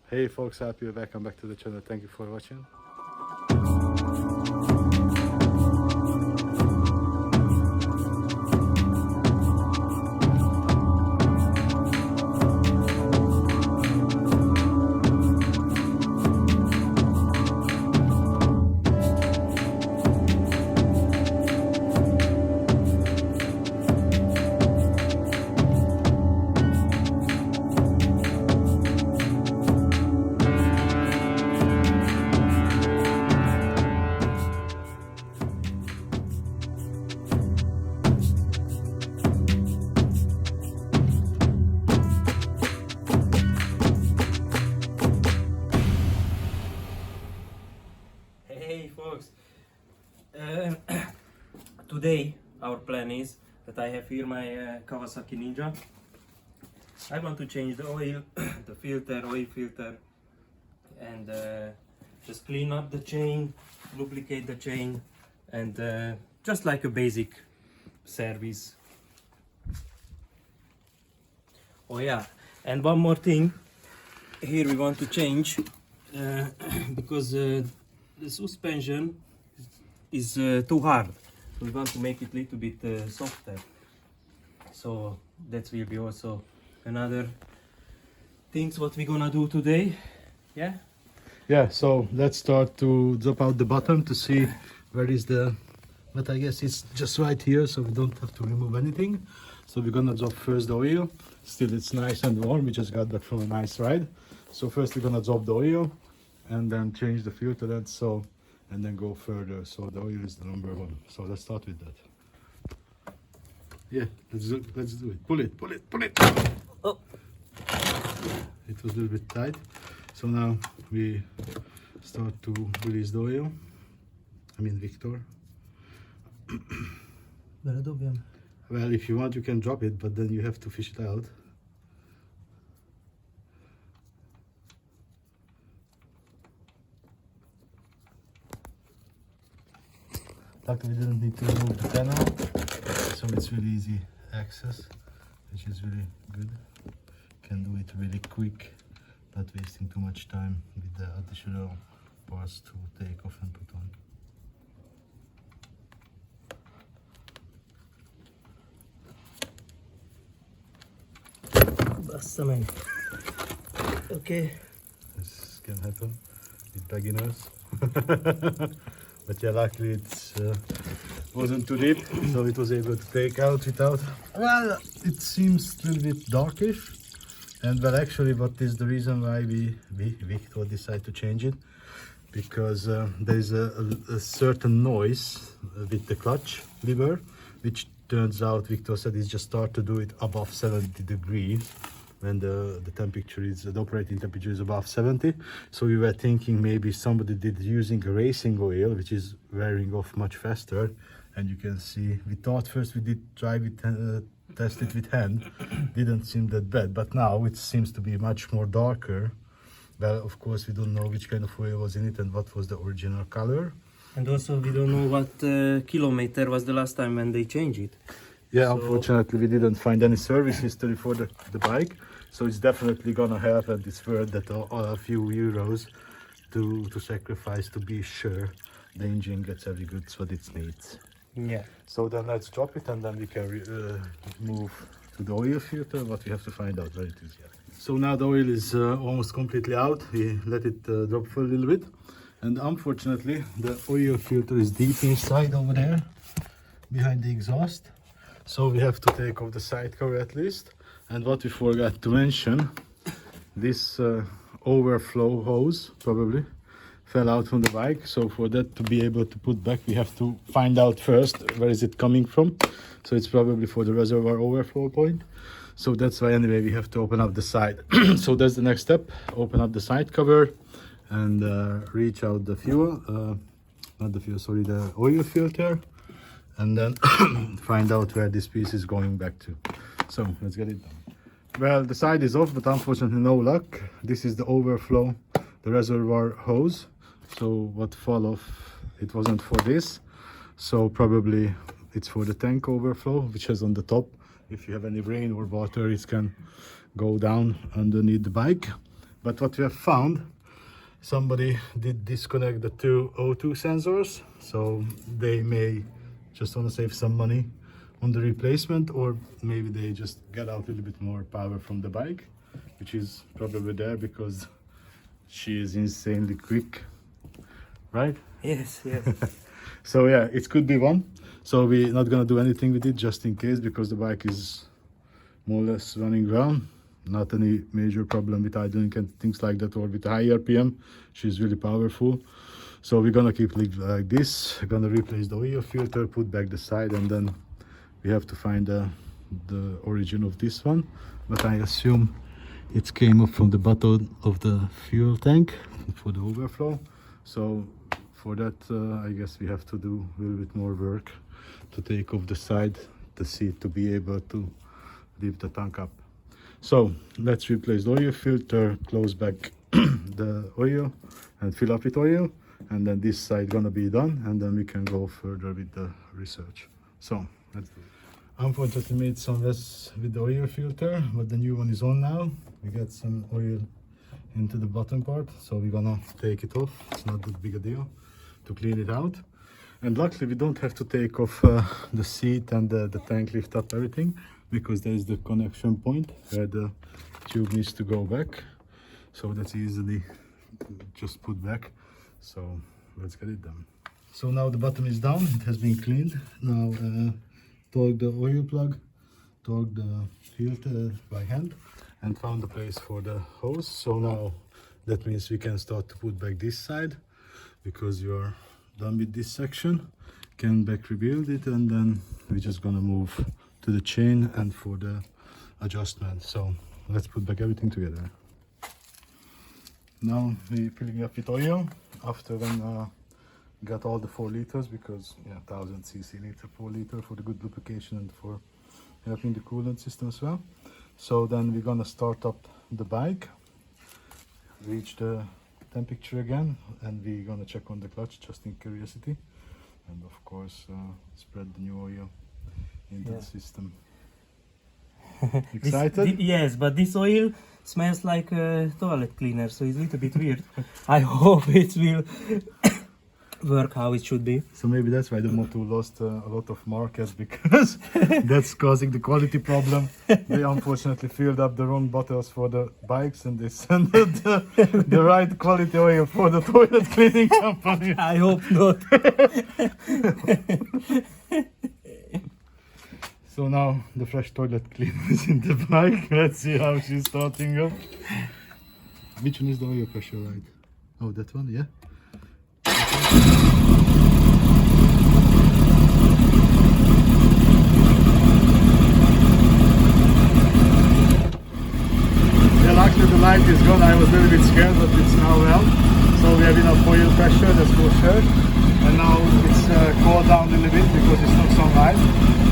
Hey folks, happy you're back. Welcome back to the channel. Thank you for watching. Hey folks, today our plan is that I have here my Kawasaki Ninja. I want to change the oil, the filter, oil filter, and just clean up the chain, lubricate the chain, and just like a basic service. Oh yeah, and one more thing, here we want to change because the suspension is too hard. So we want to make it a little bit softer. So that will be also another things what we're gonna do today. Yeah. Yeah, so let's start to drop out the bottom to see where is the, but I guess it's just right here, so we don't have to remove anything. So we're gonna drop first the oil. Still it's nice and warm, we just got back from a nice ride. So first we're gonna drop the oil and then change the filter and so, and then go further. So the oil is the number one. So let's start with that. Yeah, let's do it. Pull it, pull it, pull it. Oh. It was a little bit tight. So now we start to release the oil. I mean Viktor. Well, if you want you can drop it, but then you have to fish it out. Luckily we didn't need to remove the panel, so it's really easy access, which is really good. Can do it really quick, not wasting too much time with the additional parts to take off and put on. Basta man. Okay. This can happen with beginners. But yeah, luckily it wasn't too deep, so it was able to take out without. Well, it seems a little bit darkish, and well, actually, what is the reason why Viktor decided to change it? Because there is a certain noise with the clutch lever, which turns out Viktor said he's just started to do it above 70 degrees. When the temperature is, the operating temperature is above 70. So we were thinking maybe somebody did using a racing oil, which is wearing off much faster. And you can see, we thought first we did try with test it with hand, didn't seem that bad, but now it seems to be much more darker. Well, of course we don't know which kind of oil was in it and what was the original color. And also we don't know what kilometer was the last time when they changed it. Yeah, So, unfortunately we didn't find any service history for the bike, so it's definitely gonna help, and it's worth that a few euros to sacrifice to be sure the engine gets every good what it needs. yeah. So then let's drop it and then we can move to the oil filter, but we have to find out where it is yet. So now the oil is almost completely out. We let it drop for a little bit, and unfortunately the oil filter is deep inside over there behind the exhaust. So we have to take off the side cover at least. And what we forgot to mention, this overflow hose probably fell out from the bike. So for that to be able to put back, we have to find out first where is it coming from. So it's probably for the reservoir overflow point. So that's why anyway we have to open up the side. So that's the next step. Open up the side cover and reach out the fuel, not the fuel, sorry, the oil filter. And then find out where this piece is going back to. So let's get it done. Well, the side is off, but unfortunately no luck. This is the overflow, the reservoir hose. So what fell off, it wasn't for this. So probably it's for the tank overflow, which is on the top. If you have any rain or water, it can go down underneath the bike. But what we have found, somebody did disconnect the two O2 sensors, so they may just want to save some money on the replacement, or maybe they just get out a little bit more power from the bike, which is probably there because she is insanely quick, right? Yes, yes. So yeah, it could be one. So we're not gonna do anything with it just in case, because the bike is more or less running well. Not any major problem with idling and things like that, or with high RPM. She's really powerful. So we're gonna keep it like this. We're gonna replace the oil filter, put back the side, and then we have to find the origin of this one. But I assume it came up from the bottom of the fuel tank for the overflow. So for that, I guess we have to do a little bit more work to take off the side, the seat, to be able to lift the tank up. So let's replace the oil filter, close back the oil and fill up with oil, and then this side gonna be done, and then we can go further with the research. So let's do it. Unfortunately made some mess with the oil filter, but the new one is on now. We got some oil into the bottom part, so we're gonna take it off. It's not that big a deal to clean it out. And luckily we don't have to take off the seat and the tank, lift up everything, because there is the connection point where the tube needs to go back. So that's easily just put back. So let's get it done. So now the bottom is down, it has been cleaned. Now torque the oil plug, torque the filter by hand, and found the place for the hose. So now that means we can start to put back this side, because you're done with this section. Can back rebuild it, and then we're just gonna move to the chain and for the adjustment. So let's put back everything together. Now we're filling up with oil after when got all the 4 liters, because yeah, 1000 cc liter, 4 liter for the good lubrication and for helping the coolant system as well. So then we're gonna start up the bike, reach the temperature again, and we're gonna check on the clutch just in curiosity, and of course spread the new oil into the system. Excited? Yes, but this oil smells like a toilet cleaner, so it's a little bit weird. I hope it will work how it should be. So maybe that's why the Motul lost a lot of markets, because that's causing the quality problem. They unfortunately filled up the wrong bottles for the bikes, and they sent the right quality oil for the toilet cleaning company. I hope not. So now the fresh toilet cleaner is in the bike. Let's see how she's starting up. Which one is the oil pressure, right? Oh, that one, yeah. Yeah, luckily the light is gone. I was a little bit scared, but it's now well. So we have enough oil pressure, that's for sure. And now it's cooled down a little bit because it's not sunlight.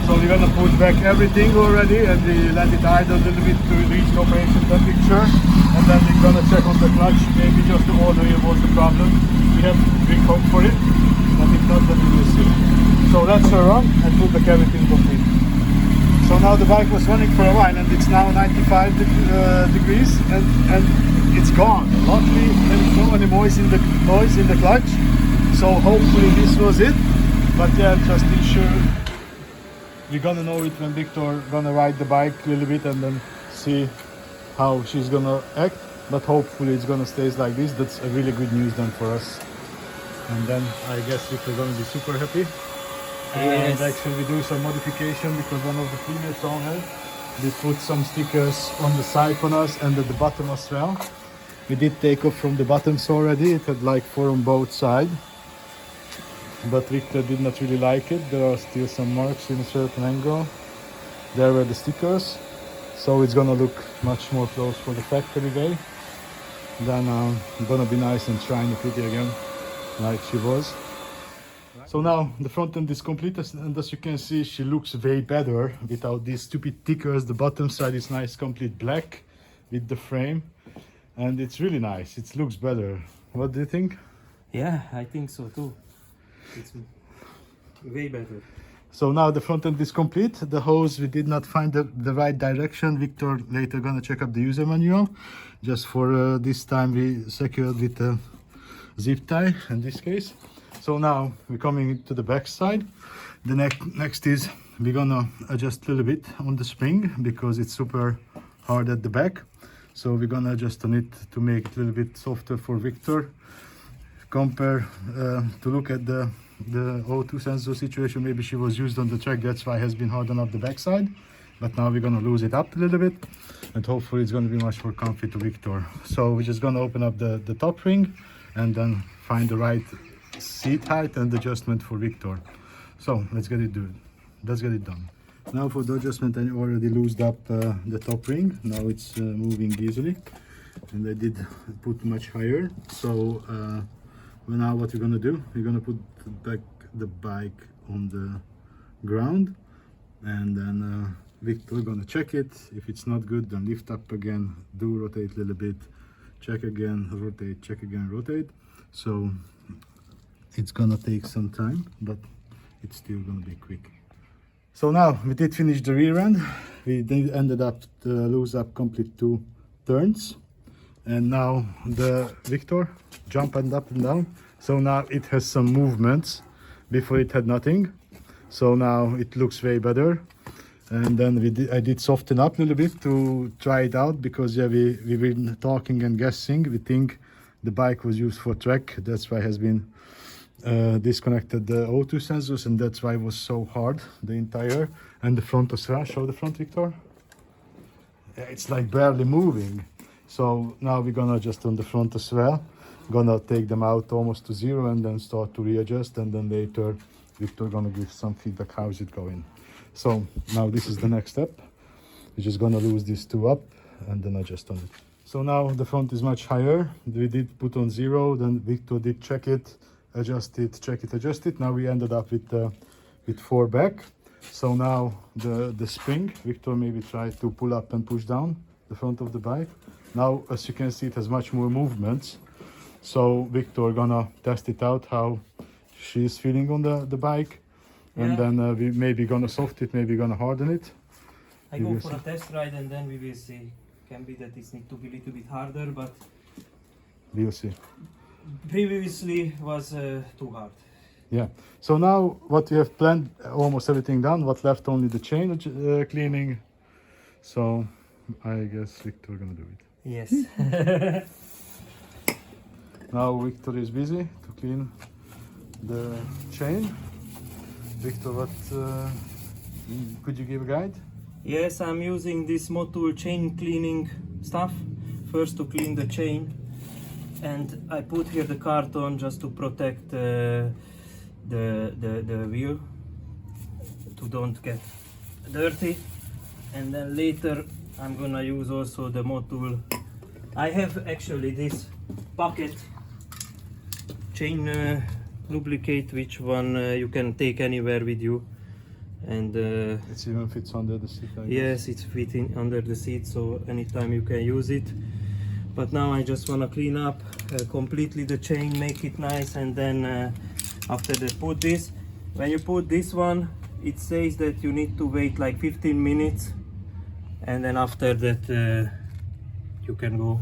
So we're gonna put back everything already, and we let it idle a little bit to reach the operation temperature. And then we're gonna check on the clutch. Maybe just the oil was the problem. We have big hope for it, but if not, then we will see. So let's run and put back everything complete. So now the bike was running for a while, and it's now 95 degrees, and it's gone. Luckily, there is no any noise in the clutch. So hopefully this was it. But yeah, just ensure. We're gonna know it when Viktor gonna ride the bike a little bit, and then see how she's gonna act. But hopefully it's gonna stay like this. That's a really good news then for us. And then I guess Viktor gonna be super happy. Yes. And actually we do some modification, because one of the previous owners, they put some stickers on the side on us and at the bottom as well. We did take off from the bottoms already. It had like 4 on both sides. But Viktor did not really like it. There are still some marks in a certain angle. There were the stickers. So it's gonna look much more close for the factory way. Then gonna be nice and shiny pretty again, like she was. So now the front end is complete, and as you can see, she looks way better without these stupid stickers. The bottom side is nice, complete black with the frame, and it's really nice. It looks better. What do you think? Yeah, I think so too. It's way better. So now the front end is complete. The hose, we did not find the right direction. Viktor later gonna check up the user manual. Just for this time we secured with a zip tie in this case. So now we're coming to the back side. The next is we're gonna adjust a little bit on the spring because it's super hard at the back. So we're gonna adjust on it to make it a little bit softer for Viktor. Compare to look at the O2 sensor situation. Maybe she was used on the track, that's why it has been hardened up the backside. But now we're gonna lose it up a little bit and hopefully it's gonna be much more comfy to Viktor. So we're just gonna open up the top ring and then find the right seat height and adjustment for Viktor. So let's get it done. Now for the adjustment, I already loosened up the top ring. Now it's moving easily, and I did put much higher. So now what we're gonna do? We're gonna put back the bike on the ground, and then Viktor gonna check it. If it's not good, then lift up again, do rotate a little bit, check again, rotate, check again, rotate. So it's gonna take some time, but it's still gonna be quick. So now we did finish the rear end. We ended up to lose up complete 2 turns, and now the Viktor jump and up and down. So now it has some movements. Before it had nothing. So now it looks way better. And then I did soften up a little bit to try it out because yeah, we've been talking and guessing. We think the bike was used for track. That's why it has been disconnected the O2 sensors, and that's why it was so hard, the entire, and the front as well. Show the front, Viktor. Yeah, it's like barely moving. So now we're gonna adjust on the front as well. Gonna take them out almost to 0 and then start to readjust, and then later Viktor gonna give some feedback how is it going. So now this is the next step. We're just gonna lose these 2 up and then adjust on it. So now the front is much higher. We did put on 0, then Viktor did check it, adjust it, check it, adjust it. Now we ended up with 4 back. So now the spring, Viktor maybe try to pull up and push down the front of the bike. Now as you can see, it has much more movements. So Viktor gonna test it out how she's feeling on the bike, and then we maybe gonna soft it, maybe gonna harden it. I go for a test ride and then we will see. Can be that it needs to be a little bit harder, but we'll see. Previously was too hard. Yeah. So now what we have planned, almost everything done. What left only the chain cleaning. So I guess Viktor gonna do it. Yes. Now Viktor is busy to clean the chain. Viktor, what could you give a guide? Yes, I'm using this Motul chain cleaning stuff. First to clean the chain, and I put here the carton just to protect the wheel to don't get dirty. And then later I'm gonna use also the Motul. I have actually this bucket chain lubricate, which one you can take anywhere with you, and it even fits under the seat, I guess. Yes, it's fitting under the seat, so anytime you can use it. But now I just want to clean up completely the chain, make it nice, and then after that put this. When you put this one, it says that you need to wait like 15 minutes, and then after that you can go.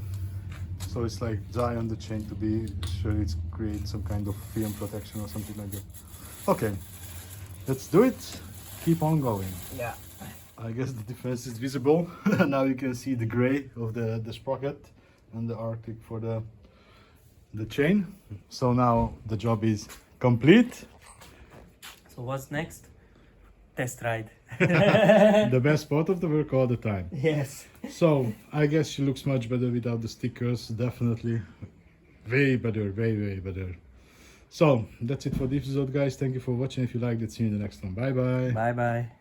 So it's like dry on the chain to be sure it creates some kind of film protection or something like that. Okay, let's do it. Keep on going. Yeah. I guess the difference is visible. Now you can see the gray of the sprocket and the Arctic for the chain. So now the job is complete. So what's next? Test ride. The best part of the work all the time. Yes. So I guess she looks much better without the stickers. Definitely way better, way better. So that's it for this episode, guys. Thank you for watching. If you liked it, see you in the next one. Bye bye. Bye bye.